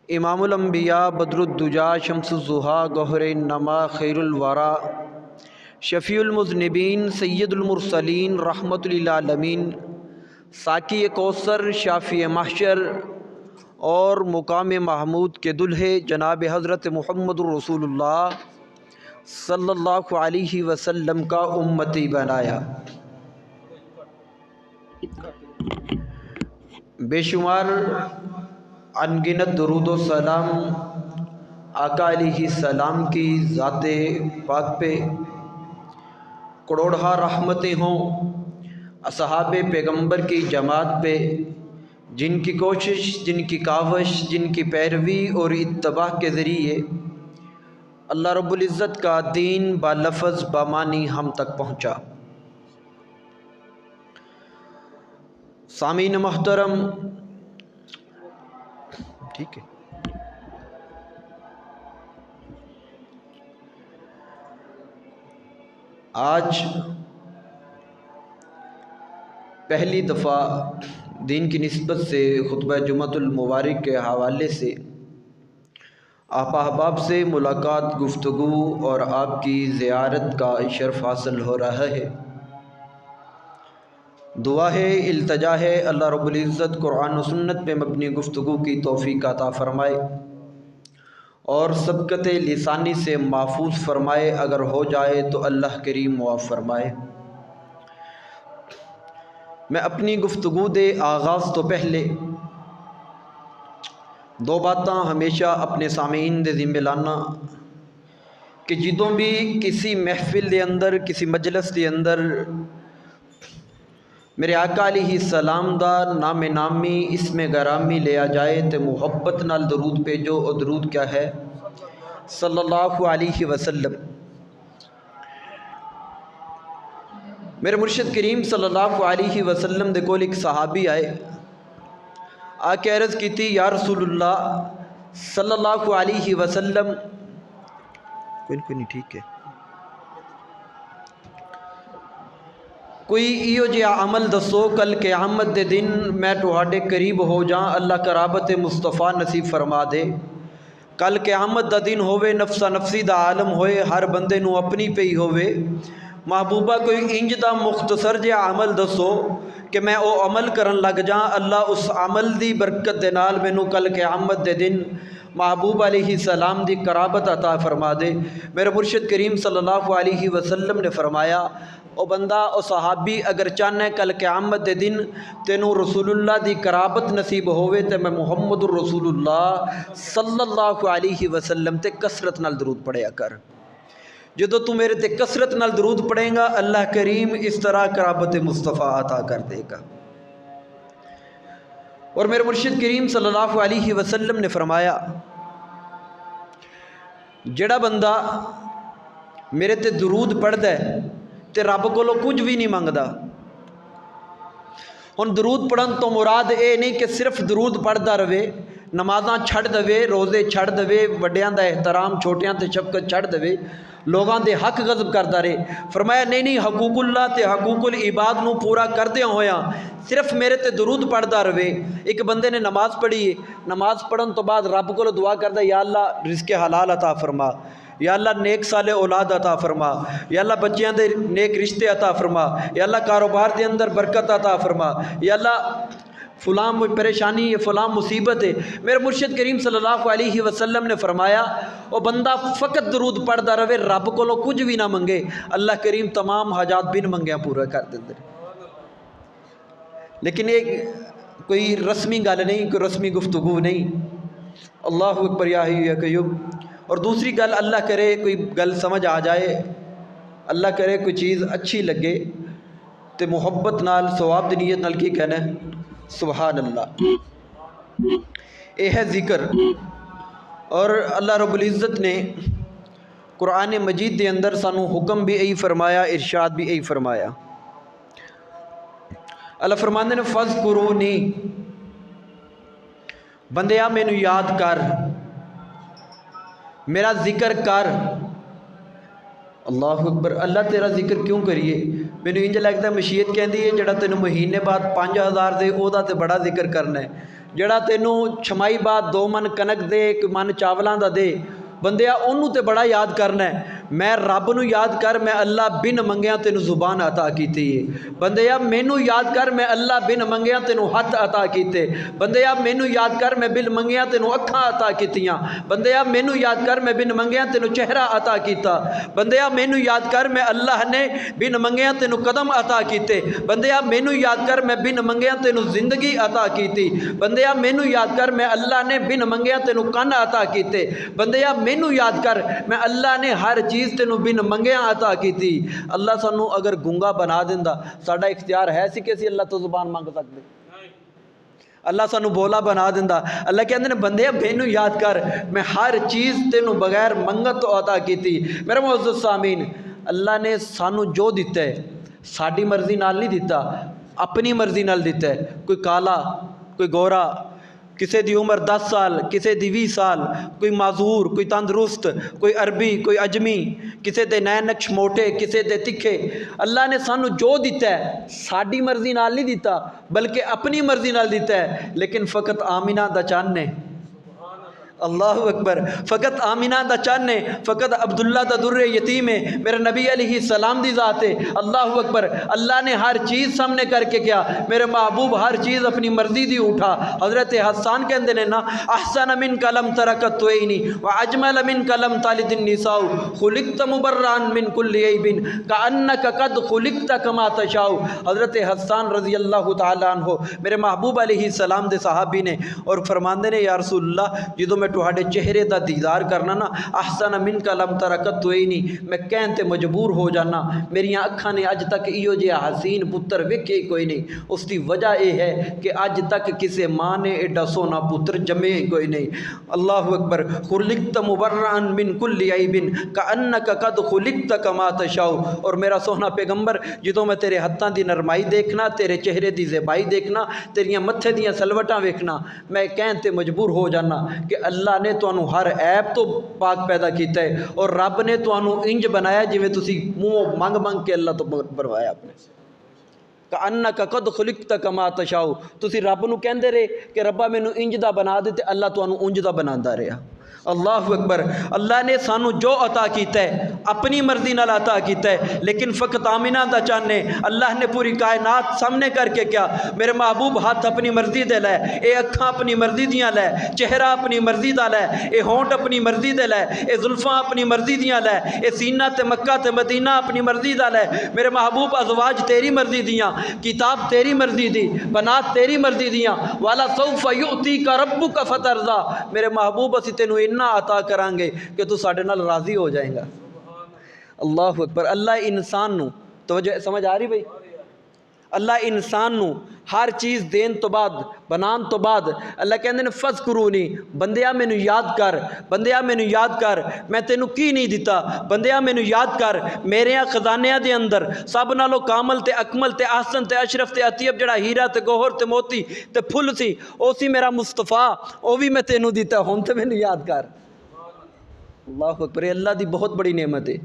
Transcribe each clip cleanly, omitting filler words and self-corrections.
امام الانبیاء بدر الدجا شمس الضحیٰ گوہر النما خیر الورا شفیع المذنبین سید المرسلین رحمت للعالمین ساقی کوثر شافی محشر اور مقام محمود کے دلہے جناب حضرت محمد الرسول اللہ صلی اللہ علیہ وسلم کا امتی بنایا۔ بے شمار انگنت درود و سلام آقا علیہ السلام کی ذات پاک پہ، کروڑہا رحمتیں ہوں اصحاب پیغمبر کی جماعت پہ، جن کی کوشش، جن کی کاوش، جن کی پیروی اور اتباع کے ذریعے اللہ رب العزت کا دین بالفظ بامانی ہم تک پہنچا۔ سامعین محترم، ٹھیک ہے، آج پہلی دفعہ دین کی نسبت سے خطبہ جمعۃ المبارک کے حوالے سے آپ احباب سے ملاقات، گفتگو اور آپ کی زیارت کا شرف حاصل ہو رہا ہے۔ دعا ہے، التجا ہے، اللہ رب العزت قرآن و سنت پہ مبنی گفتگو کی توفیق عطا فرمائے اور سبقت لسانی سے محفوظ فرمائے، اگر ہو جائے تو اللہ کریم معاف فرمائے۔ میں اپنی گفتگو دے آغاز تو پہلے دو باتاں ہمیشہ اپنے سامعین دے ذمہ لانا کہ جدوں بھی کسی محفل دے اندر، کسی مجلس دے اندر میرے آقا علیہ السلام دا نام نامی اسم گرامی لیا جائے تو محبت نال درود بھیجو، اور درود کیا ہے؟ صلی اللہ علیہ وسلم۔ میرے مرشد کریم صلی اللہ علیہ وسلم دے کول ایک صحابی آئے، آ کے عرض کی تھی، یا رسول اللہ صلی اللہ علیہ وسلم، کوئی نہیں، ٹھیک ہے، کوئی ایو جہا عمل دسو کل قیامت دے دن میں تہاڈے قریب ہو جاں، اللہ قرابت مصطفیٰ نصیب فرما دے۔ کل قیامت دا دن ہوئے، نفسا نفسی دا عالم ہوئے، ہر بندے نو اپنی پہ ہی ہوئے، محبوبہ کوئی انج دا مختصر جہا عمل دسو کہ میں او عمل کرن لگ جاں، اللہ اس عمل دی برکت دے نال مینوں کل قیامت دے دن محبوب علیہ السلام دی قرابت عطا فرما دے۔ میرے مرشد کریم صلی اللہ علیہ وسلم نے فرمایا، او بندہ، او صحابی، اگر چاہنا ہے کل قیامت دے دن تینوں رسول اللہ دی قرابت نصیب ہوئے تے میں محمد الرسول اللہ صلی اللہ علیہ وسلم تے کثرت نال درود پڑھیا کر۔ جدو تو میرے تے کثرت نال درود پڑھیں گا، اللہ کریم اس طرح قرابت مصطفیٰ عطا کر دے گا۔ اور میرے مرشد کریم صلی اللہ علیہ وسلم نے فرمایا، جڑا بندہ میرے تے درود پڑھدا ہے تے رب کولو کچھ بھی نہیں منگدا۔ ہن درود پڑھن تو مراد اے نہیں کہ صرف درود پڑھدا رہے، نمازاں چھڑ دوے، روزے چھڑ دوے، وڈیاں دا احترام، چھوٹیاں تے شفقت چھڑ دوے، لوگاں دے حق غضب کردا رہے۔ فرمایا نہیں، حقوق اللہ تے حقوق العباد نو پورا کردیاں ہویاں صرف میرے تے درود پڑھدا رہے۔ ایک بندے نے نماز پڑھی ہے، نماز پڑھن تو بعد رب کو دعا کردا، یا اللہ رزق حلال عطا فرما، یا اللہ نیک صالح اولاد عطا فرما، یا اللہ بچیاں دے نیک رشتے عطا فرما، یا اللہ کاروبار دے اندر برکت عطا فرما، یا اللہ فلاں پریشانی ہے، فلاں مصیبت ہے۔ میرے مرشد کریم صلی اللہ علیہ وسلم نے فرمایا، وہ بندہ فقط درود پڑھدا رہے، رب کو کچھ بھی نہ منگے، اللہ کریم تمام حاجات بن منگیا پورا کر دے۔ لیکن ایک کوئی رسمی گل نہیں، کوئی رسمی گفتگو نہیں، اللہ اکبر، یا حی یا قیوم۔ اور دوسری گل، اللہ کرے کوئی گل سمجھ آ جائے، اللہ کرے کوئی چیز اچھی لگے تو محبت نال، ثواب دی نیت نال کی کہنا ہے؟ سبحان اللہ۔ یہ ہے ذکر۔ اور اللہ رب العزت نے قرآن مجید دے اندر سانو حکم بھی یہی فرمایا، ارشاد بھی یہی فرمایا۔ اللہ فرماندے نے، فَاذْكُرُونِی، بندیا مینوں یاد کر، میرا ذکر کر۔ اللہ اکبر، اللہ تیرا ذکر کیوں کریے؟ مینوں انج لگتا ہے مشیت کہندی ہے جڑا تینوں مہینے بعد 5000 دے او دا تے بڑا ذکر کرنا ہے، ਜਿਹੜਾ ਤੈਨੂੰ ਛਮਾਈ ਬਾਅਦ 2 ਮਨ ਕਣਕ ਦੇ 1 ਮਨ ਚਾਵਲਾਂ ਦਾ ਦੇ ਬੰਦਿਆ, ਉਹਨੂੰ ਤੇ ਬੜਾ ਯਾਦ ਕਰਨਾ ਹੈ। ਮੈਂ ਰੱਬ ਨੂੰ ਯਾਦ ਕਰ, ਮੈਂ ਅੱਲਾ ਬਿਨ ਮੰਗਿਆ ਤੈਨੂੰ ਜ਼ੁਬਾਨ عطا ਕੀਤੀ ਹੈ। ਬੰਦਿਆ ਮੈਨੂੰ ਯਾਦ ਕਰ, ਮੈਂ ਅੱਲਾ ਬਿਨ ਮੰਗਿਆ ਤੈਨੂੰ ਹੱਥ عطا ਕੀਤੇ। ਬੰਦਿਆ ਮੈਨੂੰ ਯਾਦ ਕਰ, ਮੈਂ ਬਿਨ ਮੰਗਿਆ ਤੈਨੂੰ ਅੱਖਾਂ عطا ਕੀਤੀਆਂ। ਬੰਦਿਆ ਮੈਨੂੰ ਯਾਦ ਕਰ, ਮੈਂ ਬਿਨ ਮੰਗਿਆ ਤੈਨੂੰ ਚਿਹਰਾ عطا ਕੀਤਾ। ਬੰਦਿਆ ਮੈਨੂੰ ਯਾਦ ਕਰ, ਮੈਂ ਅੱਲਾਹ ਨੇ ਬਿਨ ਮੰਗਿਆ ਤੈਨੂੰ ਕਦਮ عطا ਕੀਤੇ। ਬੰਦਿਆ ਮੈਨੂੰ ਯਾਦ ਕਰ, ਮੈਂ ਬਿਨ ਮੰਗਿਆ ਤੈਨੂੰ ਜ਼ਿੰਦਗੀ عطا ਕੀਤੀ। ਬੰਦਿਆ ਮੈਨੂੰ ਯਾਦ ਕਰ, ਮੈਂ ਅੱਲਾ ਨੇ ਬਿਨ ਮੰਗਿਆ ਤੈਨੂੰ ਕੰਨ عطا ਕੀਤੇ। ਬੰਦਿਆ ਮੈਨੂੰ ਯਾਦ ਕਰ, ਮੈਂ ਅੱਲਾ ਨੇ ਹਰ ਚੀਜ਼ ਤੈਨੂੰ ਬਿਨ ਮੰਗਿਆ عطا ਕੀਤੀ। ਅੱਲਾ ਸਾਨੂੰ ਅਗਰ ਗੂੰਗਾ ਬਣਾ ਦਿੰਦਾ, ਸਾਡਾ ਇਖਤਿਆਰ ਹੈ ਸੀ ਕਿ ਅਸੀਂ ਅੱਲਾ ਤੋਂ ਜ਼ੁਬਾਨ ਮੰਗ ਸਕਦੇ? ਅੱਲਾ ਸਾਨੂੰ ਬੋਲਾ ਬਣਾ ਦਿੰਦਾ। ਅੱਲਾ ਕਹਿੰਦੇ ਨੇ ਬੰਦੇ ਮੈਨੂੰ ਯਾਦ ਕਰ, ਮੈਂ ਹਰ ਚੀਜ਼ ਤੈਨੂੰ ਬਗੈਰ ਮੰਗਤ ਤੋਂ عطا ਕੀਤੀ। ਮੇਰੇ ਮੁਅੱਜ਼ਜ਼ ਸਾਮੀਨ, ਅੱਲਾ ਨੇ ਸਾਨੂੰ ਜੋ ਦਿੱਤਾ ਹੈ ਸਾਡੀ ਮਰਜ਼ੀ ਨਾਲ ਨਹੀਂ ਦਿੱਤਾ, ਆਪਣੀ ਮਰਜ਼ੀ ਨਾਲ ਦਿੱਤਾ ਹੈ। ਕੋਈ ਕਾਲਾ, ਕੋਈ ਗੋਰਾ, ਕਿਸੇ ਦੀ ਉਮਰ 10 ਸਾਲ, ਕਿਸੇ ਦੀ 20 ਸਾਲ, ਕੋਈ ਮਾਜ਼ੂਰ, ਕੋਈ ਤੰਦਰੁਸਤ, ਕੋਈ ਅਰਬੀ, ਕੋਈ ਅਜਮੀ, ਕਿਸੇ ਦੇ ਨੈਣ ਨਕਸ਼ ਮੋਟੇ, ਕਿਸੇ ਦੇ ਤਿੱਖੇ। ਅੱਲਾ ਨੇ ਸਾਨੂੰ ਜੋ ਦਿੱਤਾ ਹੈ ਸਾਡੀ ਮਰਜ਼ੀ ਨਾਲ ਨਹੀਂ ਦਿੱਤਾ, ਬਲਕਿ ਆਪਣੀ ਮਰਜ਼ੀ ਨਾਲ ਦਿੱਤਾ ਹੈ। ਲੇਕਿਨ ਫਕਤ ਆਮਿਨਾ ਦਾ ਚੰਨ ਨੇ, اللہ اکبر، فقط آمینہ دا چان ہے، فقط عبداللہ دا در یتیم ہے، میرے نبی علیہ السلام دی ذات ہے۔ اللہ اکبر، اللہ نے ہر چیز سامنے کر کے کیا، میرے محبوب ہر چیز اپنی مرضی دی اٹھا۔ حضرت حسان کہندے نے نا، احسن من کلم ترکت توئینی واجمل من کلم تالد النساء، خلقت مبران من کل عیب کانک قد خلقت کما تشاء۔ حضرت حسان رضی اللہ تعالیٰ عنہ میرے محبوب علیہ السلام دے صحابی نے، اور فرماندے نے یا رسول اللہ جدوں میں تہاڈے چہرے دا دیدار کرنا نا، احسن من کلم ترکت توئینی، میں کہن تے مجبور ہو جانا، میری اکھاں نے اج تک ایو جہا حسین پتر ویکھے کوئی نہیں۔ اس دی وجہ یہ ہے کہ اج تک کسے ماں نے ایڈا سونا پتر جمے کوئی نہیں۔ اللہ اکبر، خلقت مبرئن من کل عیب کانک قد خلقت کما تشاء۔ اور میرا سونا پیغمبر جدوں میں تیرے ہتھاں دی نرمائی دیکھنا، تیرے چہرے دی زیبائی دیکھنا، تیریاں متھے دیاں سلوٹاں ویکھنا، میں کہن تے مجبور ہو جانا کہ اللہ نے تانوں ہر عیب تو پاک پیدا کیتا ہے، اور رب نے تانوں انج بنایا جویں تسی منہ منگ منگ کے اللہ تو بنوایا اپنے۔ کانک قد خلقت کما تشاء، تسی رب نو کہندے رہے کہ ربا مینوں انج دا بنا دے، تے اللہ تانوں انج دا بناندا رہیا۔ اللہ اکبر، اللہ نے سانو جو عطا کیتا ہے اپنی مرضی نال عطا کیتا ہے، لیکن فقط آمینہ دا چانے اللہ نے پوری کائنات سامنے کر کے کیا، میرے محبوب ہاتھ اپنی مرضی دے لے، اے اکھاں اپنی مرضی دیاں لے، چہرہ اپنی مرضی دا لے، اے ہونٹ اپنی مرضی دے لے، اے زلفاں اپنی مرضی دیاں لے، اے سینہ تے مکہ تے مدینہ اپنی مرضی دا لے۔ میرے محبوب ازواج تیری مرضی دیاں، کتاب تیری مرضی دی، بنات تیری مرضی دیاں، والا سوف یؤتیک ربک فترضی۔ میرے محبوب اسی تینوں اتنا عطا کریں گے کہ تو ساڈے نال راضی ہو جائیں گا۔ اللہ اکبر، اللہ انسان نو توجہ سمجھ آ رہی بھائی، اللہ انسان نو ہر چیز دین تو بعد بنان تو بعد اللہ کہندے نے فذکرونی، بندیا مینوں یاد کر، بندیا مینوں یاد کر، میں تینوں کی نہیں دیتا، بندیا مینوں یاد کر، میرے خزانیاں دے اندر سب نالوں کامل تے اکمل تے احسن تے اشرف تے اطیب جڑا ہیرا تے گوہر تے موتی تے پھل سی، او سی میرا مصطفیٰ، او بھی میں تینوں دیتا، ہن تے مینوں یاد کر۔ اللہ اکبر، اللہ دی بہت بڑی نعمت ہے۔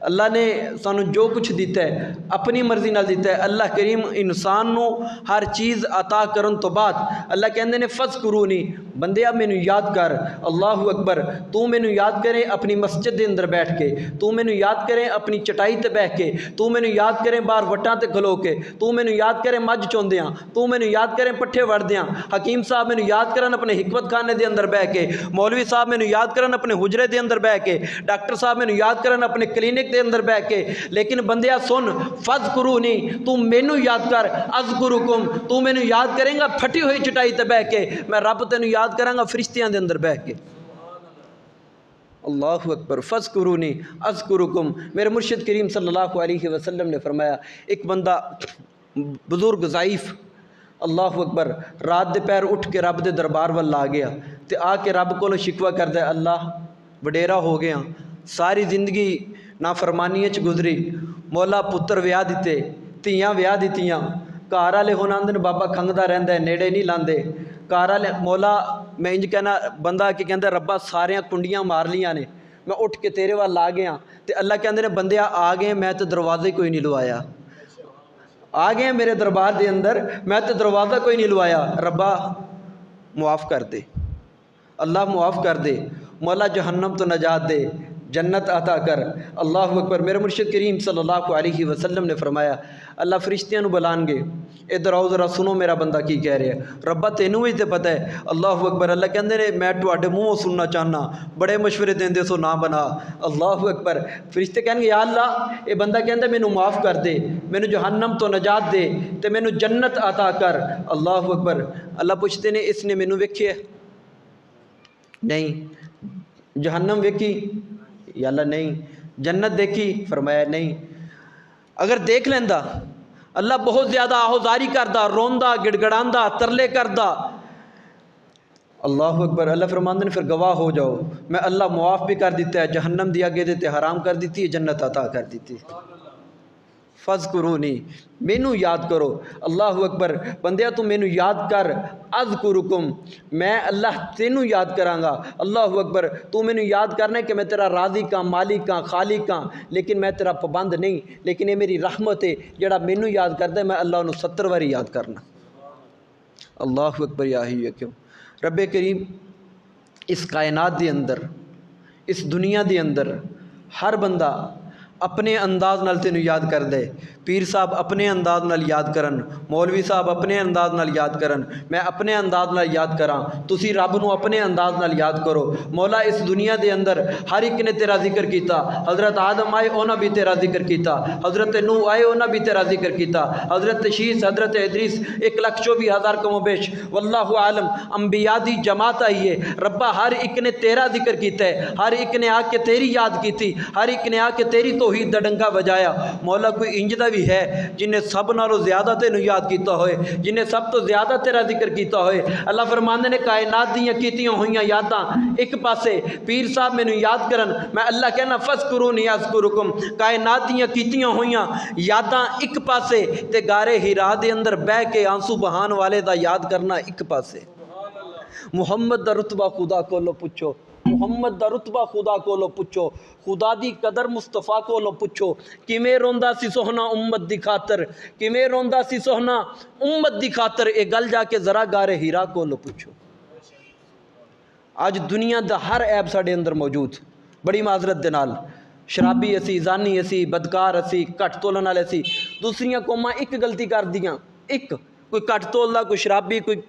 اللہ نے سانو جو کچھ دیتا ہے اپنی مرضی نال دیتا ہے۔ اللہ کریم انسان نو ہر چیز عطا کرن تو بعد اللہ کہندے نے فذکرونی، بندیا مینوں یاد کر۔ اللہ اکبر، تو مینوں یاد کرے اپنی مسجد دے اندر بیٹھ کے، تو مینوں یاد کرے اپنی چٹائی تے بیٹھ کے، تو مینوں یاد کرے باہر وٹاں تے کھلو کے، تو مینوں یاد کرے مجھ چوندیاں، تو مینوں یاد کرے پٹھے وڑدیاں، حکیم صاحب مینوں یاد کرن اپنے حکمت خانے دے اندر بیٹھ کے، مولوی صاحب مینوں یاد کرن اپنے حجرے دے اندر بیٹھ کے، ڈاکٹر صاحب مینوں یاد کرن اپنے کلینک دے اندر بیٹھ کے۔ لیکن بندیا سن، فذکرونی، تو مینوں یاد کر، اذکرکم، تو مینوں یاد کریں گا پھٹی ہوئی چٹائی تے بیٹھ کے، میں رب تینوں یاد کراں گا فرشتیاں دے اندر بیٹھ کے۔ اللہ اکبر، فذکرونی اذکرکم۔ میرے مرشد کریم صلی اللہ علیہ وسلم نے فرمایا، ایک بندہ بزرگ ضعیف، اللہ اکبر، رات دے پیر اٹھ کے رب دے دربار وال آ گیا تے آ کے رب کولوں شکوہ کردا ہے، اللہ وڈیرا ہو گیا، ساری زندگی نافرمانی وچ گزری، مولا پتر ویاہ دیتے، تیاں ویاہ دیتیاں، گھر والے ہن آندے نے بابا کھنگدا رہندا ہے، نیڑے نہیں لاندے، گھر والے مولا میں انج کہنا بندہ کہ کہندا ربا ساریاں کنڈیاں مار لیاں نے، میں اٹھ کے تیرے وال آ گیا تے اللہ کہندے نے بندیا آ گئے، میں تے دروازے کوئی نہیں لوایا، آ گئے میرے دربار دے اندر، میں تے دروازہ کوئی نہیں لوایا، ربا معاف کر دے، اللہ معاف کر دے، مولا جہنم تو نجات دے، جنت عطا کر۔ اللہ اکبر۔ میرے مرشد کریم صلی اللہ علیہ وسلم نے فرمایا اللہ فرشتیاں نو بلان گے، ادھر آؤ ذرا سنو میرا بندہ کی کہہ رہا ہے، ربا تینوں بھی تے پتہ ہے۔ اللہ اکبر۔ اللہ کہندے نے میں تواڈے منہوں سننا چاہنا، بڑے مشورے دیندے سو نہ بنا۔ اللہ اکبر۔ فرشتے کہن گے یا اللہ یہ بندہ کہندا مینوں معاف کر دے، مینوں جہنم تو نجات دے تے مینوں جنت عطا کر۔ اللہ اکبر۔ اللہ پوچھتے نے اس نے مینوں ویکھیا نہیں، جہنم ویکھی یا اللہ نہیں، جنت دیکھی فرمایا نہیں۔ اگر دیکھ لیندا اللہ بہت زیادہ آہوزاری کردا، روندا، گڑ گڑاندا، ترلے کردا۔ اللہ اکبر۔ اللہ فرماندے نے پھر گواہ ہو جاؤ میں اللہ معاف بھی کر دیتا ہے، جہنم دی اگے دیتے حرام کر دیتی ہے، جنت عطا کر دیتی۔ فذکرونی، مینوں یاد کرو۔ اللہ اکبر۔ بندیا تو مینوں یاد کر، اذکرکم، میں اللہ تینوں یاد کراں گا۔ اللہ اکبر۔ تو مینوں یاد کرنا ہے کہ میں تیرا رازق ہاں، مالک ہاں، خالق ہاں، لیکن میں تیرا پابند نہیں، لیکن یہ میری رحمت ہے، جڑا مینوں یاد کردا ہے میں اللہ انہوں 70 واری یاد کرنا۔ اللہ اکبر۔ یا ہی کیوں رب کریم اس کائنات دے اندر، اس دنیا دے اندر ہر بندہ اپنے انداز نال تینوں یاد کر دے۔ پیر صاحب اپنے انداز نال یاد کرن، مولوی صاحب اپنے انداز نال یاد کرن، میں اپنے انداز نال یاد کراں، تسی رب نو اپنے انداز نال یاد کرو۔ مولا اس دنیا دے اندر ہر ایک نے تیرا ذکر کیتا، حضرت آدم آئے انہاں بھی تیرا ذکر کیتا، حضرت نوح آئے انہاں بھی تیرا ذکر کیتا، حضرت شیس، حضرت ادریس، 1,24,000 کم و بیش واللہ عالم انبیاء دی جماعت آئی ہے۔ ربا ہر ایک نے تیرا ذکر کیتا ہے، ہر ایک نے آ کے تیری یاد کیتی، ہر ایک نے آ کے تیری توحید دا ڈنگا بجایا۔ مولا کوئی انج دا بھی ہے جنہیں سب نالوں زیادہ تینوں یاد کیتا ہوئے، جنہیں سب تو زیادہ تیرا ذکر کیتا ہوئے۔ اللہ فرماندے نے کائنات دیاں کیتیاں ہوئیاں یاداں ایک پاسے، پیر صاحب مینوں یاد کرن، میں اللہ کہنا فذکرونی اذکرکم، کائنات دیاں کیتیاں ہوئیاں یاداں ایک پاسے، تے گارے ہرا دے اندر بہ کے آنسو بہان والے دا یاد کرنا ایک پاسے۔ محمد دا رتبہ خدا کولو پچھو، محمد دا رتبہ خدا کولو پچھو، خدا دی قدر مصطفیٰ کولو پچھو، کیویں روندا سی سوہنا امت دی خاطر، کیویں روندا سی سوہنا امت دی خاطر، اے گل جا کے ذرا گارے ہیرا کولو پچھو۔ آج دنیا دا ہر عیب ساڈے اندر موجود، بڑی معذرت دے نال، شرابی اسی، زانی اسی، بدکار اسی، کٹ تولن والے اسی۔ دوسریاں قوماں ایک غلطی کر دیاں، ایک کوئی کٹ تولدا، کوئی شرابی، کوئی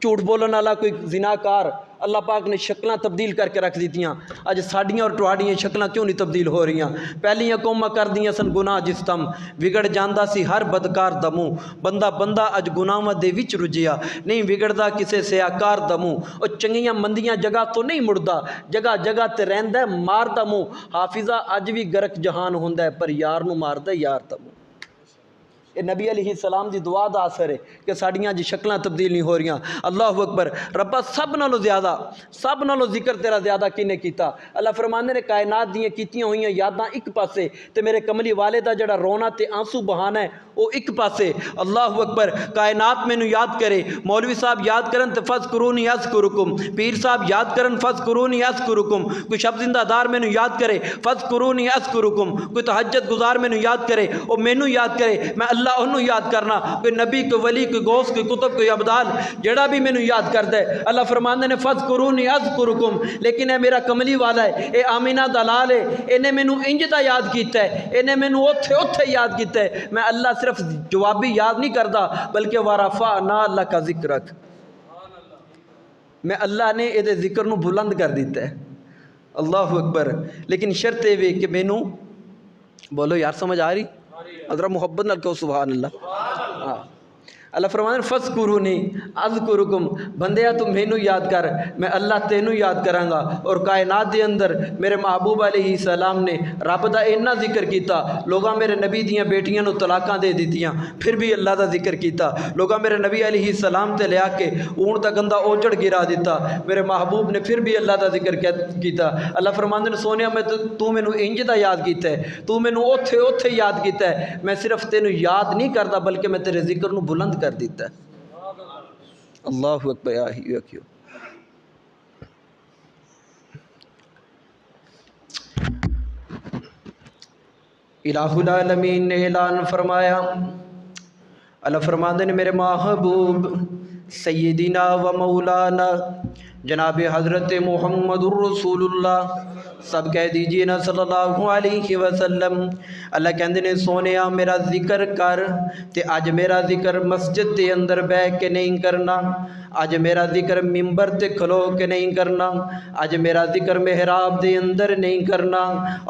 جھوٹ بولن والا، کوئی زناکار، اللہ پاک نے شکلاں تبدیل کر کے رکھ دیتیاں۔ اج ساڈیاں اور تواڈیاں شکلاں کیوں نہیں تبدیل ہو رہیاں؟ پہلیاں قوماں کر دیاں سن گناہ جس تم، وگڑ جاندا سی ہر بدکار دموں، بندہ بندہ اج گناہاں دے وچ رجیا، نہیں وگڑدا کسے سیاکار دموں، او چنگیاں مندیاں جگہ تو نہیں مڑدا، جگہ جگہ تے رہندا ہے مار دموں، حافظہ اج بھی گرک جہان ہوندا ہے پر یار نو ماردا یار دموں۔ یہ نبی علیہ السلام دی دعا دا اثر ہے کہ ساڑیاں جی شکلاں تبدیل نہیں ہو رہیاں۔ اللہ اکبر۔ ربا سب نالوں زیادہ، سب نالوں ذکر تیرا زیادہ کینے کیتا؟ اللہ فرماندے نے کائنات دیاں کیتیاں ہوئیاں یاداں ایک پاسے، تے میرے کملی والے دا جڑا رونا تے آنسو بہانا ہے وہ ایک پاسے۔ اللہ اکبر۔ کائنات مینوں یاد کرے، مولوی صاحب یاد کرن تے فذکرونی اذکرکم، پیر صاحب یاد کرن فذکرونی اذکرکم، کوئی شب زندہ دار مینوں یاد کرے فذکرونی اذکرکم، کوئی تہجد گزار مینوں یاد کرے او مینوں یاد کرے، میں اللہ انہوں یاد کرنا، کوئی نبی، کوئی ولی، کوئی غوث، کوئی کتب، کوئی عبدال، جڑا بھی مینوں یاد کردا ہے۔ اللہ فرماندے نے فذکرونی اذکرکم، لیکن اے میرا کملی والا ہے، اے آمینہ دلال ہے، انہیں مینوں انج دا یاد کیتا ہے، انہیں مینوں اوتھے اوتھے یاد کیتا ہے۔ میں اللہ صرف جوابی یاد نہیں کردا بلکہ ورفعنا لک ذکرک، میں اللہ نے اے دے ذکر نو بلند کر دیتا ہے۔ اللہ اکبر۔ لیکن شرط یہ کہ مینوں بولو یار سمجھ آ رہی؟ ذرا محبت نال کہو سبحان اللہ۔ اللہ فرمانے فذکرونی اذکرکم، بندیا تم مینوں یاد کر، میں اللہ تینوں یاد کراں گا۔ اور کائنات دے اندر میرے محبوب علیہ السلام نے رب دا اتنا ذکر کیتا، لوگاں میرے نبی دیاں بیٹیاں نو طلاقاں دے دیتیاں پھر بھی اللہ دا ذکر کیتا، لوگاں میرے نبی علیہ السلام تے لیا کے اونٹ دا گندا اوجڑ گرا دیتا، میرے محبوب نے پھر بھی اللہ دا ذکر کیتا۔ اللہ فرماندے نے سونیا میں تو مینوں انج دا یاد کیتا ہے، تو مینوں اوتھے اوتھے یاد کیتا ہے، میں صرف تینوں یاد نہیں کردا بلکہ میں تیرے ذکر نو بلند کر دیتا ہے۔ اللہ اکبر۔ کیوں الہ العالمین نے اعلان فرمایا، اللہ فرماندے نے میرے محبوب سیدنا و مولانا جناب حضرت محمد الرسول اللہ، سب کہہ دیجئے نا صلی اللہ علیہ وسلم۔ اللہ کہندے نے سونیا میرا ذکر کر، تے اج میرا ذکر مسجد دے اندر بیٹھ کے نہیں کرنا، اج میرا ذکر ممبر تے کھلو کے نہیں کرنا، اج میرا ذکر محراب دے اندر نہیں کرنا۔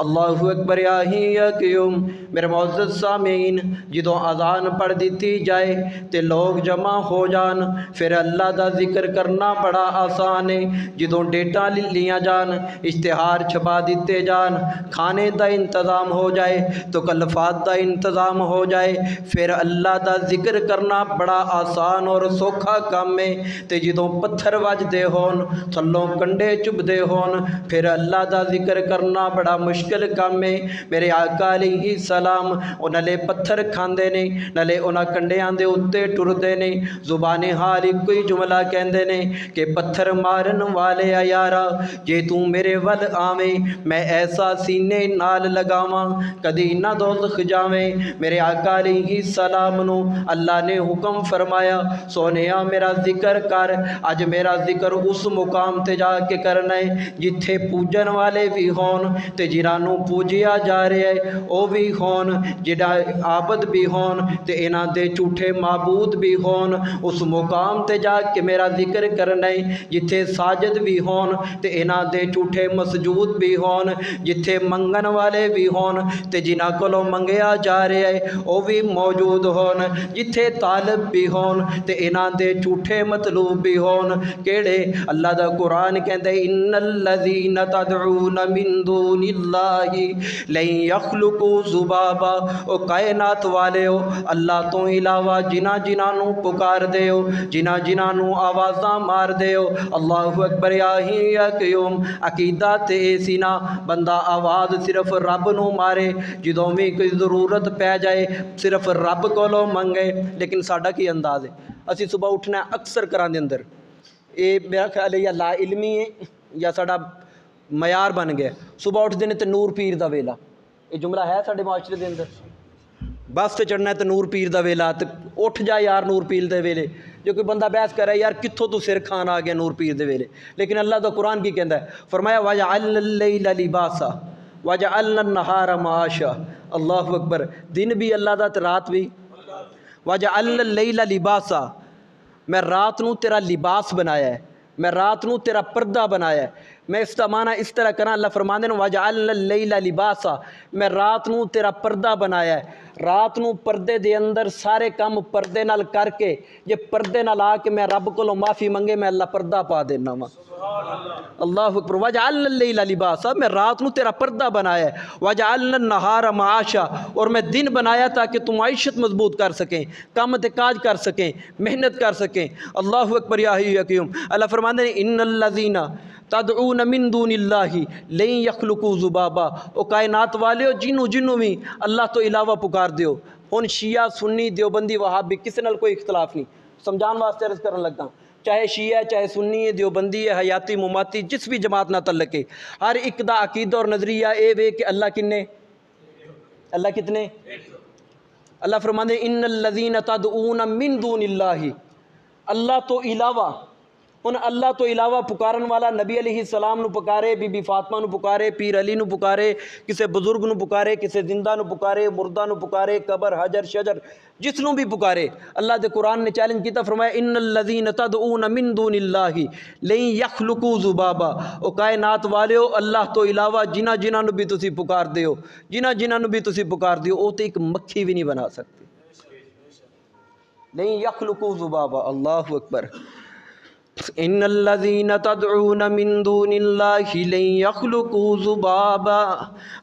اللہ اکبر یا حی یا قیوم۔ میرے معزز سامعین، جدوں اذان پڑھ دیتی جائے تے لوگ جمع ہو جان، پھر اللہ دا ذکر کرنا بڑا آسان ہے۔ جدوں ڈیٹاں لیاں جان، اشتہار چھپا دیتے جان، کھانے دا انتظام ہو جائے تو کلفات دا انتظام ہو جائے، پھر اللہ دا ذکر کرنا بڑا آسان اور سوکھا کام ہے۔ تے جدوں پتھر وجدے ہون، تھلوں کنڈے چبدے ہون، پھر اللہ دا ذکر کرنا بڑا مشکل کام ہے۔ میرے آقا علیہ السلام او نلے پتھر کھاندے نے، نلے انہاں کنڈیاں دے اتے ٹردے نے، زبان حال کوئی جملہ کہندے نے کہ پتھر مارن والے یارا جے تو میرے ول آویں، میں ایسا سینے نال لگاواں کدی نہ دوزخ جاویں۔ میرے آقا علیہ السلام نو اللہ نے حکم فرمایا، سونیا میرا ذکر کر۔ اج میرا ذکر اس مقام تے جا کے کرنا ہے جتھے پوجن والے بھی ہون تے جنہاں نو پوجیا جا رہا ہے او بھی ہون، جڑا عابد بھی ہون تے انہاں دے جھوٹے معبود بھی ہون۔ اس مقام تے جا کے میرا ذکر کرنا ہے جتھے ساجد بھی ہون تے انہاں دے جھوٹے مسجود بھی ہون، جتھے منگن والے بھی ہون تے جنہاں کولوں منگیا جا رہا ہے او بھی موجود ہون، جتھے طالب بھی ہون تے انہاں دے جھوٹے مطلوب بھی ہون۔ کیڑے؟ اللہ دا قرآن کہندے ان الذین تدعون من دون اللہ لن یخلقوا ذبابا۔ او کائنات والے ہو، اللہ تو علاوہ جنہاں نو پکار دے ہو، جنہاں نو آوازاں مار دے ہو۔ اللہ اکبر یا حی یا قیوم۔ عقیدہ تے سی نا بندہ آواز صرف رب نو مارے، جدوں بھی کوئی ضرورت پہ جائے صرف رب کولوں منگے۔ لیکن ساڈا کی انداز ہے؟ اسی صبح اٹھنا اکثر گھراں دے اندر، یہ میرا خیال ہے یا لا علمی ہے یا ساڈا معیار بن گیا، صبح اٹھتے ہیں تو نور پیر دا ویلا، یہ جملہ ہے ساڈے معاشرے دے اندر، بس تے چڑھنا ہے تو نور پیر دا ویلا، تو اٹھ جا یار نور پیر دے ویلے۔ جو کوئی بندہ بحث کر رہا ہے یار کتھوں تو سر کھان آ گیا نور پیر دے ویلے، لیکن اللہ دا قرآن کی کہندا ہے، فرمایا وَجَعَلْنَا اللَّيْلَ لِبَاسًا وَجَعَلْنَا النَّهَارَ مَعَاشًا۔ اللہ اکبر، دن بھی اللہ دا تے رات بھی۔ وَجَعَلْنَا اللَّيْلَ لِبَاسًا، میں رات نو تیرا لباس بنایا ہے، میں رات نو تیرا پردہ بنایا ہے۔ میں اس کا معنی اس طرح کرنا، اللہ فرماندے ہیں وَجَعَلْنَا اللَّيْلَ لِبَاسًا، میں رات نو تیرا پردہ بنایا ہے۔ رات نو پردے دے اندر سارے کام پردے نال کر کے، جے پردے نال آ کے میں رب کو معافی منگے میں اللہ پردہ پا دینا وا۔ اللہ اکبر، وَجَعَلْنَا اللَّيْلَ لِبَاسًا، میں رات نو تیرا پردہ بنایا ہے۔ وَجَعَلْنَا النَّهَارَ مَعَاشًا، اور میں دن بنایا تاکہ تم معیشت مضبوط کر سکیں، کام تے کاج کر سکیں، محنت کر سکیں۔ اللہ اکبر یا حی یا قیوم۔ اللہ فرماندے ہیں ان الذین تدعون من دون اللہ لن یخلقوا ذبابا۔ او کائنات والے ہو جنوں بھی اللہ تو علاوہ پکار دیو۔ ہن شیعہ سنی دیوبندی وہابی کسی نال کوئی اختلاف نہیں، سمجھان واسطے عرض کرن لگا، چاہے شیعہ چاہے سنی ہے دیوبندی ہے حیاتی مماتی جس بھی جماعت نہ تعلق ہے، ہر ایک دا عقیدہ اور نظریہ اے وے کہ اللہ کنے، اللہ کتنے؟ اللہ فرماندے ان الذین تدعون من دون اللہ، اللہ تو علاوہ۔ ان اللہ تو علاوہ پکارن والا نبی علیہ السلام نو پکارے، بی بی فاطمہ نو پکارے، پیر علی نو پکارے، کسے بزرگ نو پکارے، کسے زندہ نو پکارے، مردہ نو پکارے، قبر حجر شجر جس نو بھی پکارے۔ اللہ دے قرآن نے چیلنج کیتا، فرمایا ان الذین تدعون من دون اللہ لن یخلقوا ذبابا۔ او کائنات والے ہو اللہ تو علاوہ جنہاں نو بھی تسی پکار دیو، جنہاں نو بھی تسی پکار دیو، او تے ایک مکھی بھی نہیں بنا سکتے۔ لن یخلقوا ذبابا، اللہ اکبر۔ ان الذین تدعون من دون اللہ لن یخلقوا ذبابا۔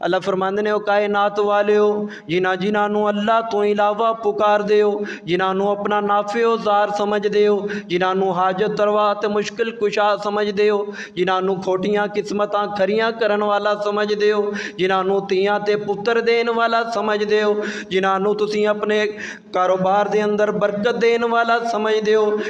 اللہ فرماندے نے او کائنات والے ہو جنہاں نو اللہ تو علاوہ پکار دے ہو، جنہاں نو اپنا نافع و ضار سمجھ دے ہو، جنہاں نو حاجت روا تے مشکل کشا سمجھ دے ہو، جنہاں نو کھوٹیاں قسمتاں کھریاں کرن والا سمجھ دے ہو، جنہاں نو تیاں تے پتر دین والا سمجھ دے ہو، جنہاں نو تسی اپنے کاروبار دے اندر برکت دین والا سمجھ دے ہو،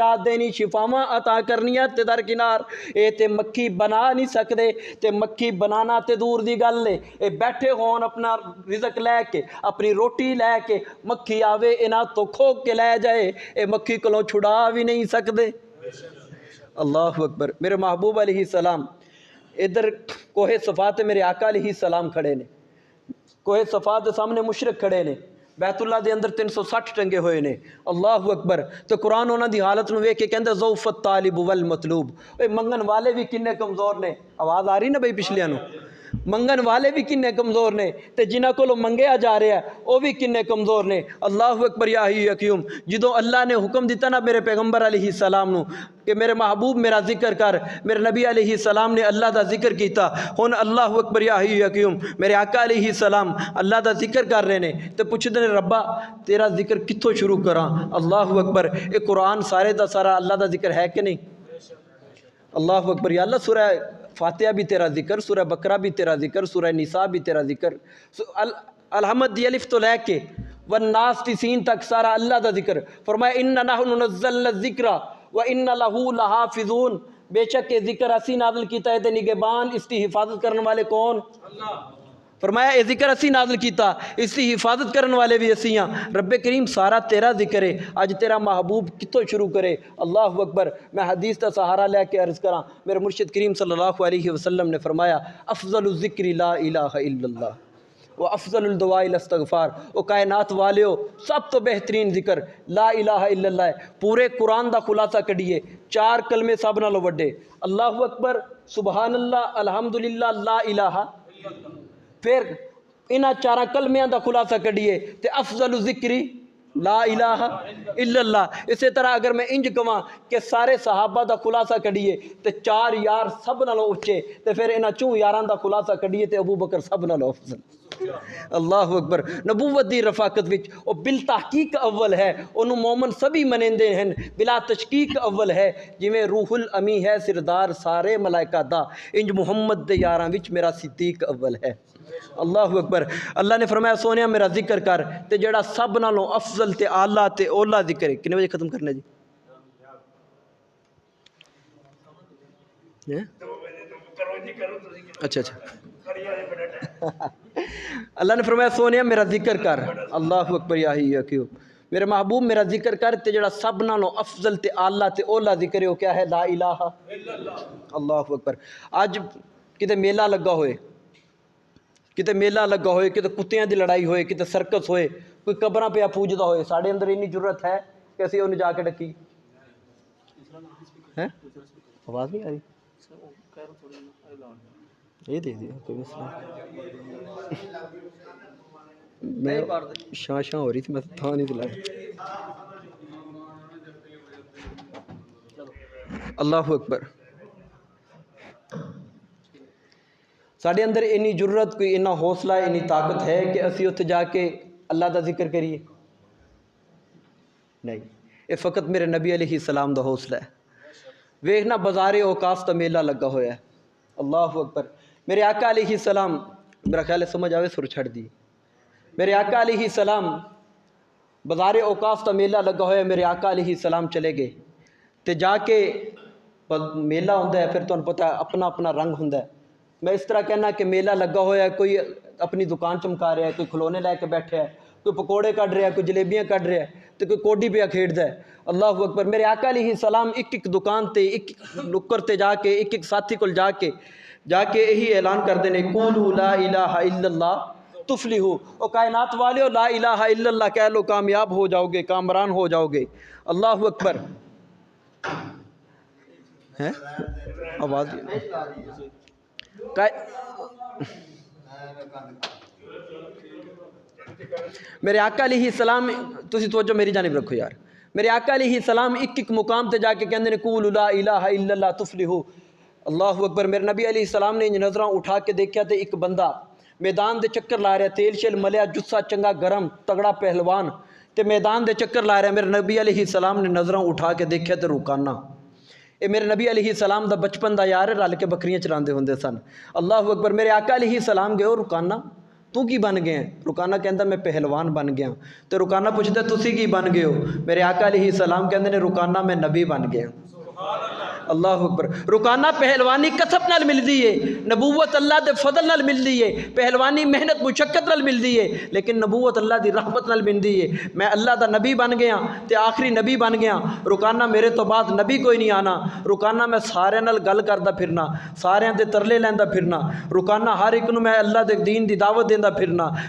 نجات دینی شفاواں عطا کرنیاں تے درکنار اے تے مکھی بنا نہیں سکدے تے مکھی بنانا تے دور دی گل ہے اے بیٹھے ہون اپنا رزق لے کے اپنی روٹی لے کے مکھی آوے انہاں تو کھو کے لے جائے اے مکھی کولوں چھڑا بھی نہیں سکدے اللہ اکبر میرے محبوب علیہ السلام ادھر کوہ صفا تے میرے آقا علیہ السلام کھڑے نے کوہ صفا دے سامنے مشرک کھڑے نے بیت اللہ دے اندر 360 ٹنگے ہوئے نے اللہ اکبر تو قرآن انہاں دی حالت نو ویکھ کے کہندا ضعف الطالب والمطلوب اے منگن والے بھی کنے کمزور نے آواز آ رہی نا بھائی پچھلیاں نو منگن والے بھی کنے کمزور نے تے جنہاں کولوں منگیا جا رہا ہے وہ بھی کنے کمزور نے اللہ اکبر یا حی یا قیوم جدوں اللہ نے حکم دیتا نا میرے پیغمبر علیہ السلام نو کہ میرے محبوب میرا ذکر کر میرے نبی علیہ السلام نے اللہ دا ذکر کیتا ہن اللہ اکبر یا حی یا قیوم میرے آقا علیہ السلام اللہ دا ذکر کر رہے نے تے پوچھدے نے ربا تیرا ذکر کتھوں شروع کراں اللہ اکبر اے قرآن سارے دا سارا اللہ دا ذکر ہے کہ نہیں اللہ اکبر یا اللہ سورہ فاتحہ بھی تیرا ذکر سورہ بقرہ بھی تیرا ذکر سورہ نساء بھی تیرا ذکر الحمد دی الف تو لے کے والناس تی سین تک سارا اللہ دا ذکر فرمایا اِنَّا نَحْنُ نَزَّلْنَا الذِّكْرَ وَإِنَّا لَهُ لَحَافِظُونَ بے شک یہ ذکر اسی نازل کیتا ہے تے نگہبان اس کی حفاظت کرنے والے کون اللہ فرمایا یہ ذکر اسی نازل کیتا اس کی حفاظت کرنے والے بھی اسی ہیں رب کریم سارا تیرا ذکر ہے اج تیرا محبوب کتوں شروع کرے اللہ اکبر میں حدیث کا سہارا لے کے عرض کراں میرے مرشد کریم صلی اللہ علیہ وسلم نے فرمایا افضل الذکر لا الہ الا اللہ و افضل الدعاء الاستغفار وہ کائنات والیو سب تو بہترین ذکر لا الہ الا اللہ ہے پورے قرآن دا خلاصہ کڈیے 4 کلمے سب نالوں وڈے اللہ اکبر سبحان اللہ الحمدللہ لا الہ پھر انہاں 4 کلمیاں دا خلاصہ کڈیے تے افضل الذکری لا الہ الا اللہ اسی طرح اگر میں انج کہاں کہ سارے صحابہ دا خلاصہ کڈیے تے 4 یار سب نالوں اچے تے پھر انہاں 4 یاراں دا خلاصہ کڈیے تے ابو بکر سب نالوں افضل اللہ اکبر نبوت دی رفاقت وچ او بالتحقیق اول ہے انہوں مومن سبھی منیندے ہیں بلا تشکیک اول ہے جویں روح الامی ہے سردار سارے ملائکہ دا انج محمد دے یاراں وچ میرا صدیق اول ہے اللہ اکبر اللہ نے فرمایا سونیا میرا ذکر کر تے جڑا سب نالوں افضل تے اعلیٰ تے اولا ذکر ہے کنے بجے ختم کرنا جی اچھا اللہ نے فرمایا سونیا میرا ذکر کر اللہ اکبر یا حی یا قیوم میرے محبوب میرا ذکر کر تے جڑا سب نالوں افضل تے اعلیٰ تے اولا ذکر ہے وہ کیا ہے لا الہ الا اللہ اکبر آج کتے میلہ لگا ہوئے کتے میلہ لگا ہوئے کتے کتیاں دی لڑائی ہوئے کتے سرکس ہوئے کوئی قبراں پہ پوجدا ہوئے ساڑے اندر اتنی ضرورت ہے کہ اسی انہیں جا کے ڈکی ہے آواز نہیں آ رہی یہ دے دیا کوئی مسئلہ میں شاں ہو رہی تھی میں تھا نہیں دلایا اللہ اکبر ساڑے اندر انی جرت کوئی اتنا حوصلہ انی طاقت ہے کہ اسی اتنے جا کے اللہ دا ذکر کریے نہیں یہ فقط میرے نبی علیہ السلام دا حوصلہ ہے ویکھنا بازار اوقاف تا میلہ لگا ہویا ہے اللہ اکبر میرے آقا علیہ السلام میرا خیال ہے سمجھ آوے سر چھڑ دی میرے آقا علیہ السلام بازار اوقاف تا میلہ لگا ہویا ہے میرے آقا علیہ السلام چلے گئے تے جا کے میلہ ہوندا ہے پھر تمہیں پتہ اپنا اپنا رنگ ہوندا ہے میں اس طرح کہنا کہ میلہ لگا ہوا ہے کوئی اپنی دکان چمکا رہا ہے کوئی کھلونے لے کے بیٹھے ہے کوئی پکوڑے کٹ رہا ہے کوئی جلیبیاں کٹ رہا ہے تو کوئی کوڈی پہ کھیڑتا ہے اللہ اکبر میرے آقا علیہ السلام ایک دکان تے ایک نکر تے جا کے ایک ساتھی کول جا کے یہی اعلان کر دینے قولوا لا الہ الا اللہ تفلحوا او کائنات والے لا الہ الا اللہ کہہ لو کامیاب ہو جاؤ گے کامران ہو جاؤ گے اللہ اکبر ہے آواز میرے آقا علیہ السلام تسی توجہ میری جانب رکھو یار میرے آقا علیہ السلام ایک مقام تے جا کے کہندے نے قولوا لا الہ الا اللہ تفلحوا اللہ اکبر میرے نبی علیہ السلام نے نظراں اٹھا کے دیکھا تے ایک بندہ میدان دے چکر لا رہا تیل شیل ملیا جسا چنگا گرم تگڑا پہلوان تے میدان دے چکر لا رہا میرے نبی علیہ السلام نے نظراں اٹھا کے دیکھا تے رکانا اے میرے نبی علیہ السلام دا بچپن دا یار رل کے بکریاں چلاندے ہوندے سن اللہ اکبر میرے آقا علیہ السلام گئے رکانا ਤੂੰ ਕੀ ਬਣ ਗਿਆ? ਰੁਕਾਨਾ ਕਹਿੰਦਾ ਮੈਂ ਪਹਿਲਵਾਨ ਬਣ ਗਿਆ। ਤੇ ਰੁਕਾਨਾ ਪੁੱਛਦਾ ਤੁਸੀਂ ਕੀ ਬਣ ਗਏ ਹੋ? ਮੇਰੇ ਆਕਾ ਅਲੈਹਿ ਸਲਾਮ ਕਹਿੰਦੇ ਨੇ ਰੁਕਾਨਾ ਮੈਂ ਨਬੀ ਬਣ ਗਿਆ। ਅੱਲਾਹੁ ਅਕਬਰ। ਰੁਕਾਨਾ ਪਹਿਲਵਾਨੀ ਕਸਬ ਨਾਲ ਮਿਲਦੀ ਹੈ, ਨਬੂਵਤ ਅੱਲਾਹ ਦੇ ਫਜ਼ਲ ਨਾਲ ਮਿਲਦੀ ਹੈ, ਪਹਿਲਵਾਨੀ ਮਿਹਨਤ ਮੁਸ਼ੱਕਤ ਨਾਲ ਮਿਲਦੀ ਹੈ, ਲੇਕਿਨ ਨਬੂਵਤ ਅੱਲਾਹ ਦੀ ਰਹਿਮਤ ਨਾਲ ਮਿਲਦੀ ਹੈ। ਮੈਂ ਅੱਲਾਹ ਦਾ ਨਬੀ ਬਣ ਗਿਆ ਤੇ ਆਖਰੀ ਨਬੀ ਬਣ ਗਿਆ। ਰੁਕਾਨਾ ਮੇਰੇ ਤੋਂ ਬਾਅਦ ਨਬੀ ਕੋਈ ਨਹੀਂ ਆਣਾ। ਰੁਕਾਨਾ ਮੈਂ ਸਾਰਿਆਂ ਨਾਲ ਗੱਲ ਕਰਦਾ ਫਿਰਨਾ, ਸਾਰਿਆਂ ਦੇ ਤਰਲੇ ਲੈਂਦਾ ਫਿਰਨਾ। ਰੁਕਾਨਾ ਹਰ ਇੱਕ ਨੂੰ ਮੈਂ ਅੱਲਾਹ ਦੇ ਦੀਨ ਦੀ ਦਾਵਤ ਦਿੰਦਾ ਫਿਰਨਾ,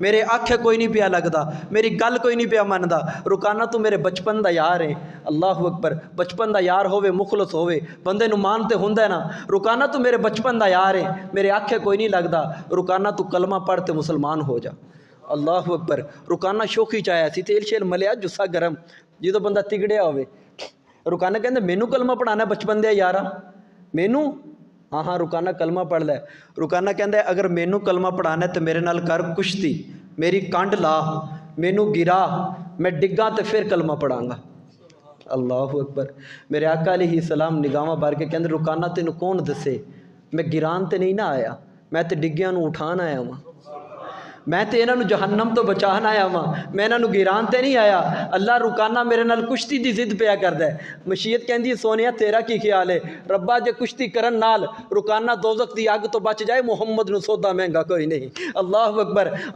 ਮੇਰੇ ਆਖੇ ਕੋਈ ਨਹੀਂ ਪਿਆ ਲੱਗਦਾ, ਮੇਰੀ ਗੱਲ ਕੋਈ ਨਹੀਂ ਪਿਆ ਮੰਨਦਾ। ਰੁਕਾਨਾ ਤੂੰ ਮੇਰੇ ਬਚਪਨ ਦਾ ਯਾਰ ਹੈ। ਅੱਲਾਹੁ ਅਕਬਰ। ਬਚਪਨ ਦਾ ਯਾਰ ਹੋਵੇ, ਮੁਖਲਸ ਹੋਵੇ, ਬੰਦੇ ਨੂੰ ਮਾਨ ਤੇ ਹੁੰਦਾ ਨਾ। ਰੁਕਾਨਾ ਤੂੰ ਮੇਰੇ ਬਚਪਨ ਦਾ ਯਾਰ ਹੈ, ਮੇਰੇ ਆਖੇ ਕੋਈ ਨਹੀਂ ਲੱਗਦਾ। ਰੁਕਾਨਾ ਤੂੰ ਕਲਮਾ ਪੜ੍ਹ ਤੇ ਮੁਸਲਮਾਨ ਹੋ ਜਾ। ਅੱਲਾਹੁ ਅਕਬਰ। ਰੁਕਾਨਾ ਸ਼ੋਖੀ ਚ ਆਇਆ ਸੀ, ਤੇਲ ਸ਼ੇਲ ਮਲਿਆ, ਜੁੱਸਾ ਗਰਮ, ਜਦੋਂ ਬੰਦਾ ਤਿਗੜਿਆ ਹੋਵੇ। ਰੁਕਾਨਾ ਕਹਿੰਦਾ ਮੈਨੂੰ ਕਲਮਾ ਪੜ੍ਹਾਉਣਾ ਬਚਪਨ ਦੇ ਯਾਰਾ, ਮੈਨੂੰ? ਹਾਂ ਹਾਂ ਰੁਕਾਨਾ ਕਲਮਾ ਪੜ੍ਹ ਲੈ। ਰੁਕਾਨਾ ਕਹਿੰਦਾ ਅਗਰ ਮੈਨੂੰ ਕਲਮਾ ਪੜ੍ਹਾਉਣਾ ਤੇ ਮੇਰੇ ਨਾਲ ਕਰ ਕੁਸ਼ਤੀ, ਮੇਰੀ ਕੰਡ ਲਾ, ਮੈਨੂੰ ਗਿਰਾ, ਮੈਂ ਡਿੱਗਾ ਤੇ ਫਿਰ ਕਲਮਾ ਪੜਾਂਗਾ। ਅੱਲਾਹੁ ਅਕਬਰ। ਮੇਰੇ ਆਕਾ ਅਲੈਹਿ ਸਲਾਮ ਨਿਗਾਹਾਂ ਭਰ ਕੇ ਕਹਿੰਦੇ ਰੁਕਾਨਾ ਤੈਨੂੰ ਕੌਣ ਦੱਸੇ, ਮੈਂ ਗਿਰਾਨ ਤੇ ਨਹੀਂ ਨਾ ਆਇਆ, ਮੈਂ ਤੇ ਡਿੱਗਿਆਂ ਨੂੰ ਉਠਾਣ ਆਇਆ ਵਾਂ, ਮੈਂ ਤੇ ਇਹਨਾਂ ਨੂੰ ਜਹੰਨਮ ਤੋਂ ਬਚਾਉਣ ਆਇਆ ਵਾਂ, ਮੈਂ ਇਹਨਾਂ ਨੂੰ ਗਿਰਾਨ ਤੇ ਨਹੀਂ ਆਇਆ। ਅੱਲਾ ਰੁਕਾਨਾ ਮੇਰੇ ਨਾਲ ਕੁਸ਼ਤੀ ਦੀ ਜ਼ਿੱਦ ਪਿਆ ਕਰਦਾ ਹੈ। ਮਸ਼ੀਅਤ ਕਹਿੰਦੀ ਹੈ ਸੋਨੀਆ ਤੇਰਾ ਕੀ ਖਿਆਲ ਹੈ, ਰੱਬਾ ਜੇ ਕੁਸ਼ਤੀ ਕਰਨ ਨਾਲ ਰੁਕਾਨਾ ਦੋਜ਼ਖ ਦੀ ਅੱਗ ਤੋਂ ਬਚ ਜਾਏ, ਮੁਹੰਮਦ ਨੂੰ ਸੌਦਾ ਮਹਿੰਗਾ ਕੋਈ ਨਹੀਂ। ਅੱਲਾਹੁ ਅਕਬਰ,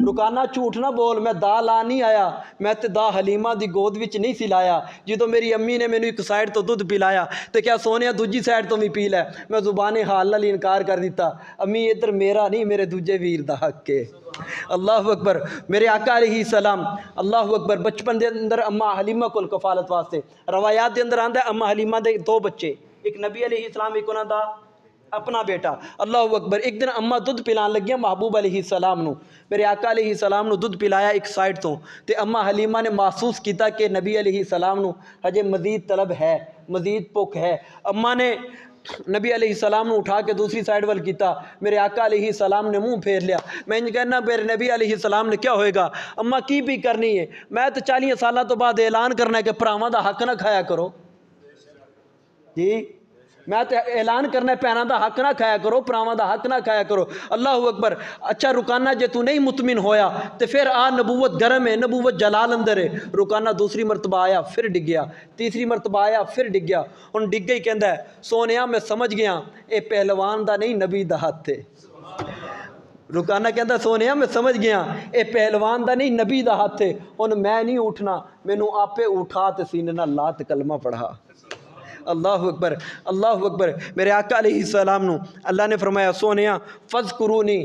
رکانا جھوٹ نہ بول، میں دا لا نہیں آیا، میں تے دا حلیمہ دی گود وچ نہیں سی لایا۔ جدوں میری امی نے مینوں ایک سائڈ تو دودھ پلایا تے کیا سونیا دوجی سائڈ تو بھی پی لے، میں زبان حال نال انکار کر دیتا، امی ادھر میرا نہیں میرے دوجے ویر دا حق ہے۔ اللہ اکبر۔ میرے آقا علیہ السلام، اللہ اکبر، بچپن دے اندر اما حلیمہ کول کفالت واسطے، روایات دے اندر آندا ہے اما حلیمہ دے 2 بچے، ایک نبی علیہ السلام، ایک انہاں دا اپنا بیٹا۔ اللہ اکبر۔ ایک دن اما دودھ پلان لگیاں محبوب علیہ السلام نو، میرے آقا علیہ السلام نو دودھ پلایا ایک سائڈ تو، تے اما حلیمہ نے محسوس کیتا کہ نبی علیہ السلام نو ہجے مزید طلب ہے، مزید بھوک ہے۔ اما نے نبی علیہ السلام نو اٹھا کے دوسری سائڈ وال کیتا، میرے آقا علیہ السلام نے منہ پھیر لیا۔ میں انج کہنا میرے نبی علیہ السلام نے کیا ہوئے گا، اما کی بھی کرنی ہے، میں تو 40 سالہ تو بعد اعلان کرنا ہے کہ پراواں دا حق نہ کھایا کرو، جی میں تو اعلان کرنا ہے پیراں دا حق نہ کھایا کرو، پراواں دا حق نہ کھایا کرو۔ اللہ اکبر۔ اچھا رکانا جے تو نہیں مطمئن ہویا تو پھر نبوت گرم ہے، نبوت جلال اندر ہے۔ رکانا دوسری مرتبہ آیا پھر ڈگ گیا، تیسری مرتبہ آیا پھر ڈگ گیا، ہن ڈگ گئی کہندا ہے سونیا میں سمجھ گیا اے پہلوان دا نہیں نبی دا ہاتھ ہے۔ رکانا کہندا سونیا میں سمجھ گیا اے پہلوان دا نہیں نبی دا ہاتھ ہے، ہن میں نہیں اٹھنا، مینوں آپے اٹھا تے سینے نال لا تے کلمہ پڑھا۔ اللہ اکبر، اللہ اکبر۔ میرے آقا علیہ السلام نو اللہ نے فرمایا سونیا فذکرونی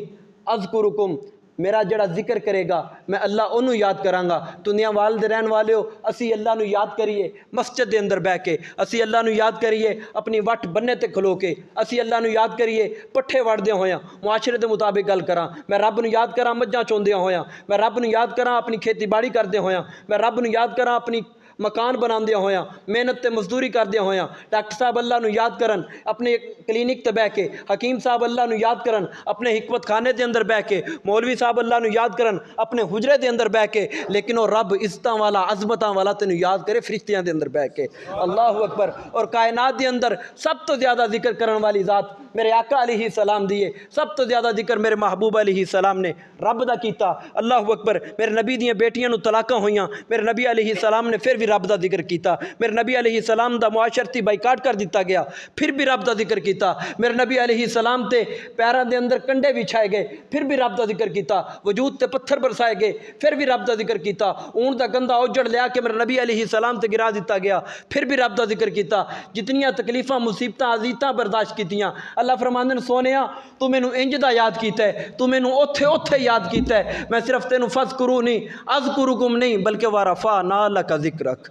اذکرکم، میرا جڑا ذکر کرے گا میں اللہ انہوں یاد کراں گا۔ دنیا والد رہن والے ہو، اسی اللہ نو یاد کریے مسجد دے اندر بہ کے، اسی اللہ نو یاد کریے اپنی وٹ بننے تے کھلو کے، اسی اللہ نو یاد کریے پٹھے وڑدے ہویاں معاشرے دے مطابق گل کراں، میں رب نو یاد کراں مجھاں چوندیاں ہویاں، میں رب نو یاد کراں اپنی کھیتی باڑی کردے ہویاں، میں رب نو یاد کراں اپنی مکان بناندے ہویاں، محنت تے مزدوری کردے ہویاں، ڈاکٹر صاحب اللہ نو یاد کرن اپنے کلینک تے بہ کے، حکیم صاحب اللہ نو یاد کرن اپنے حکمت خانے دے اندر بہ کے، مولوی صاحب اللہ نو یاد کرن اپنے حجرے دے اندر بہ کے، لیکن وہ رب عزتاں والا عظمتاں والا تینوں یاد کرے فرشتیاں دے اندر بہ کے۔ اللہ اکبر۔ اور کائنات دے اندر سب تو زیادہ ذکر کرن والی ذات میرے آقا علیہ السلام دیے، سب تو زیادہ ذکر میرے محبوب علیہ السلام نے رب دا کیتا۔ اللہ اکبر۔ میرے نبی دیاں بیٹیاں نو طلاقاں ہویاں، میرے نبی علیہ السلام نے پھر بھی رب دا ذکر کیتا، میرے نبی علیہ السلام دا معاشرتی بائیکاٹ کر دیتا گیا، پھر بھی رب دا ذکر کیتا، میرے نبی علیہ السلام تے پیراں دے اندر کنڈے بچھائے گئے، پھر بھی رب دا ذکر کیتا، وجود تے پتھر برسائے گئے، پھر بھی رب دا ذکر کیتا، اون دا گندا اوجڑ لیا کہ میرے نبی علیہ السلام تے گرا دیتا گیا، پھر بھی رب دا ذکر کیتا، جتنیاں تکلیفاں مصیبتاں اذیتاں برداشت کیتیاں۔ اللہ فرماندے نے سونیا تو مینوں انج دا یاد کیتا ہے، تو مینوں اوتھے اوتھے یاد کیتا ہے، میں صرف تینوں فذکرونی اذکرکم نہیں بلکہ ورفعنا لک ذکرک،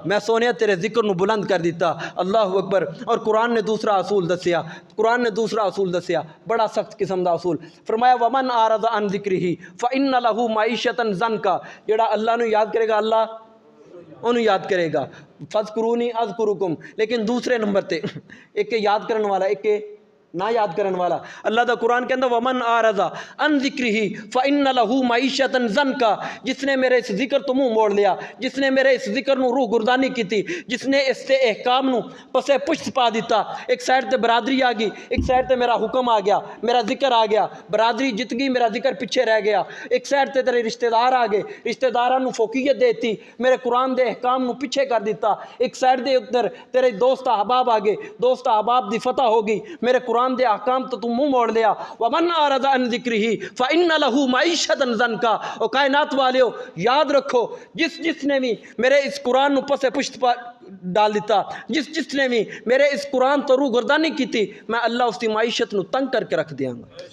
میں سونیا تیرے ذکر نو بلند کر دیتا۔ اللہ اکبر۔ اور قرآن نے دوسرا اصول دسیا، قرآن نے دوسرا اصول دسیا، بڑا سخت قسم دا اصول، فرمایا ومن اعرض عن ذکرہ فإن له معیشۃ ضنکا، جڑا اللہ نو یاد کرے گا اللہ انہوں یاد کرے گا، فذکرونی اذکرکم، لیکن دوسرے نمبر تے ایک یاد کرن والا ایک نہ یاد کرن والا۔ اللہ دا قرآن کہندا ومن اعرض عن ذکرہ فإن له معیشۃ ضنکا، جس نے میرے اس ذکر تو منہ موڑ لیا، جس نے میرے اس ذکر نو روح گردانی کیتی، جس نے اس سے احکام نو پسے پشت پا دیتا، ایک سائڈ تے برادری آ گئی، ایک سائڈ تے میرا حکم آ گیا، میرا ذکر آ گیا، برادری جت گئی میرا ذکر پیچھے رہ گیا، ایک سائڈ تے تیرے رشتہ دار آ گئے، رشتہ داراں نو فوقیت دیتی، میرے قرآن دے احکام نو پیچھے کر دیتا، ایک سائڈ دے ادھر تیرے دوست احباب آ گئے، دوست احباب دی فتح ہو گئی، میرے قرآن دے احکام تو منہ موڑ لیا۔ ومن اعرض عن ذکرہ فإن له معیشۃ ضنکا، او کائنات والیو یاد رکھو جس نے بھی میرے اس قرآن نو پسے پشت ڈال دیتا، جس نے بھی میرے اس قرآن تو روح گردانی کیتی، میں اللہ اس کی معیشت نو تنگ کر کے رکھ دیاں گا۔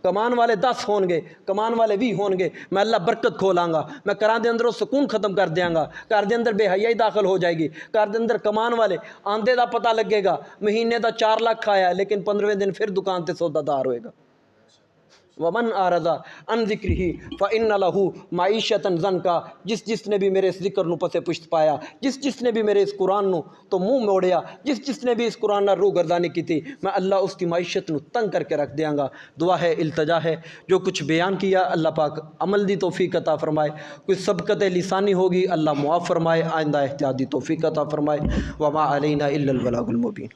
کمان والے 10 ہون گے، کمان والے 20 ہون گے، میں اللہ برکت کھولاں گا، میں گھراں دے اندر سکون ختم کر دیاں گا، گھر دے اندر بے حیائی داخل ہو جائے گی، گھر دے اندر کمان والے آندے دا پتہ لگے گا، مہینے دا 4 لاکھ آیا ہے لیکن 15ویں دن پھر دکان تے سودا دار ہوئے گا۔ ومن اعرض عن ذکرہ فإن له معیشۃ ضنکا، جس نے بھی میرے اس ذکر نو پسے پشت پایا، جس نے بھی میرے اس قرآن نو تو منہ موڑیا، جس نے بھی اس قرآن نال روح گردانی کی تھی، میں اللہ اس کی معیشت نو تنگ کر کے رکھ دیاں گا۔ دعا ہے، التجا ہے، جو کچھ بیان کیا اللہ پاک عمل دی توفیق عطا فرمائے، کوئی سبقت لسانی ہوگی اللہ معاف فرمائے، آئندہ احتیاط دی توفیق عطا فرمائے۔ وما علینا الا البلاغ المبین۔